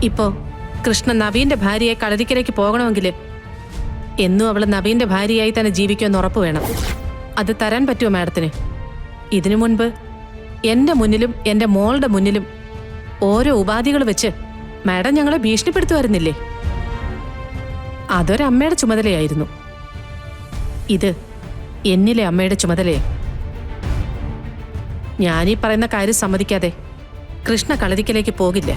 ഇപ്പോ കൃഷ്ണ നവീന്റെ ഭാര്യയെ കളരിക്കരയ്ക്ക് പോകണമെങ്കിൽ എന്നും അവള് നവീന്റെ ഭാര്യയായി തന്നെ ജീവിക്കുമെന്ന് ഉറപ്പ് വേണം. അത് തരാൻ പറ്റുമോ മാഡത്തിന്? ഇതിനു മുൻപ് എന്റെ മുന്നിലും എന്റെ മോളുടെ മുന്നിലും ഓരോ ഉപാധികൾ വെച്ച് മാഡം ഞങ്ങളെ ഭീഷണിപ്പെടുത്തുമായിരുന്നില്ലേ? അതൊരമ്മയുടെ ചുമതലയായിരുന്നു. ഇത് എന്നിലെ അമ്മയുടെ ചുമതലയെ. ഞാനീ പറയുന്ന കാര്യം സമ്മതിക്കാതെ കൃഷ്ണ കളരിക്കലേക്ക് പോകില്ല.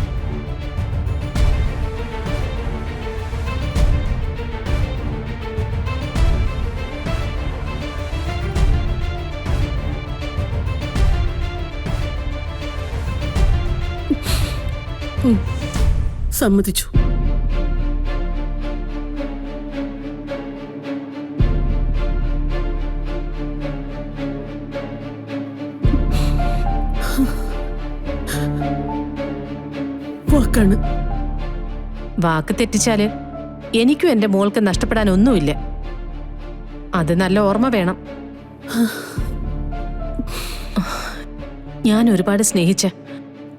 സമ്മതിച്ചു. വാക്കാണ്. വാക്ക് തെറ്റിച്ചാല് എനിക്കും എന്റെ മോൾക്ക് നഷ്ടപ്പെടാൻ ഒന്നുമില്ല. അത് നല്ല ഓർമ്മ വേണം. ഞാൻ ഒരുപാട് സ്നേഹിച്ച,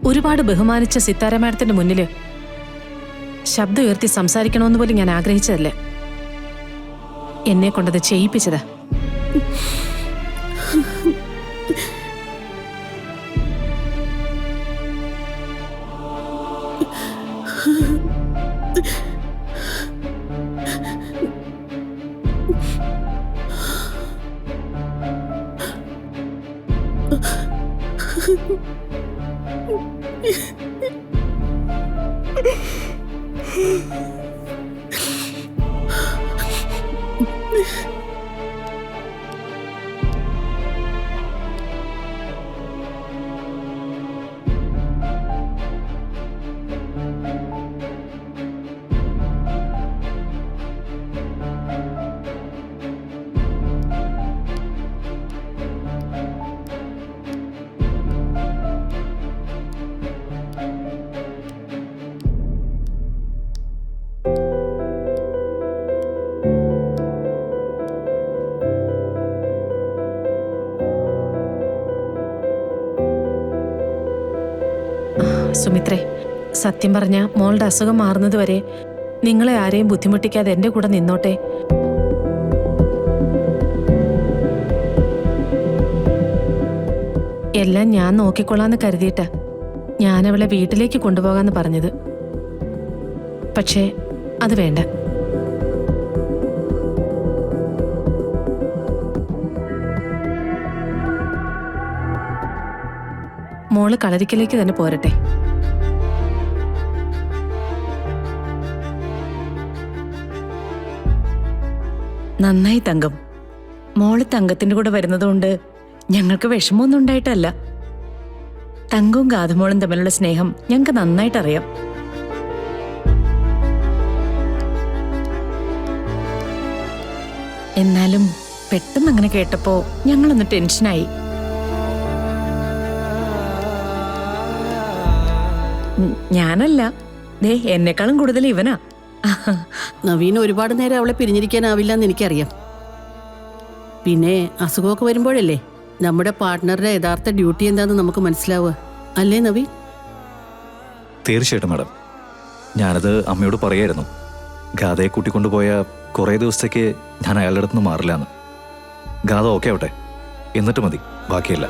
ഒരുപാട് ബഹുമാനിച്ച സിത്താര മാഡത്തിന്റെ മുന്നില് ശബ്ദം ഉയർത്തി സംസാരിക്കണമെന്ന് പോലും ഞാൻ ആഗ്രഹിച്ചതല്ല. എന്നെ കൊണ്ടത് ചെയ്യിപ്പിച്ചതാ. സുമിത്രേ, സത്യം പറഞ്ഞ മോളുടെ അസുഖം മാറുന്നതുവരെ നിങ്ങളെ ആരെയും ബുദ്ധിമുട്ടിക്കാതെ എന്റെ കൂടെ നിന്നോട്ടെ. എല്ലാം ഞാൻ നോക്കിക്കൊള്ളാന്ന് കരുതിയിട്ടാ ഞാൻ അവളെ വീട്ടിലേക്ക് കൊണ്ടുപോകാന്ന് പറഞ്ഞത്. പക്ഷേ അത് വേണ്ട. മോള് കളരിക്കലേക്ക് തന്നെ പോരട്ടെ. നന്നായി തങ്കം. മോള് തങ്കത്തിന്റെ കൂടെ വരുന്നതുകൊണ്ട് ഞങ്ങൾക്ക് വിഷമമൊന്നും ഉണ്ടായിട്ടല്ല. തങ്കവും ഗാഥമോളും തമ്മിലുള്ള സ്നേഹം ഞങ്ങൾക്ക് നന്നായിട്ടറിയാം. എന്നാലും പെട്ടെന്ന് അങ്ങനെ കേട്ടപ്പോ ഞങ്ങളൊന്ന് ടെൻഷനായി. ഞാനല്ല, ദേ എന്നെക്കാളും കൂടുതൽ ഇവനാ. നവീന് ഒരുപാട് നേരം അവളെ പിരിഞ്ഞിരിക്കാനാവില്ല എന്ന് എനിക്കറിയാം. പിന്നെ അസുഖമൊക്കെ വരുമ്പോഴല്ലേ നമ്മുടെ പാർട്ട്ണറുടെ യഥാർത്ഥ ഡ്യൂട്ടി എന്താണെന്ന് നമുക്ക് മനസ്സിലാവുക, അല്ലേ നവീൻ? തീർച്ചയായിട്ടും മാഡം. ഞാനത് അമ്മയോട് പറയായിരുന്നു. ഗാഥയെ കൂട്ടിക്കൊണ്ടുപോയ കുറേ ദിവസത്തേക്ക് ഞാൻ അയാളുടെ അടുത്ത് നിന്ന് മാറില്ല എന്ന്. ഗാഥ ഓക്കെ ആവട്ടെ, എന്നിട്ട് മതി ബാക്കിയല്ല.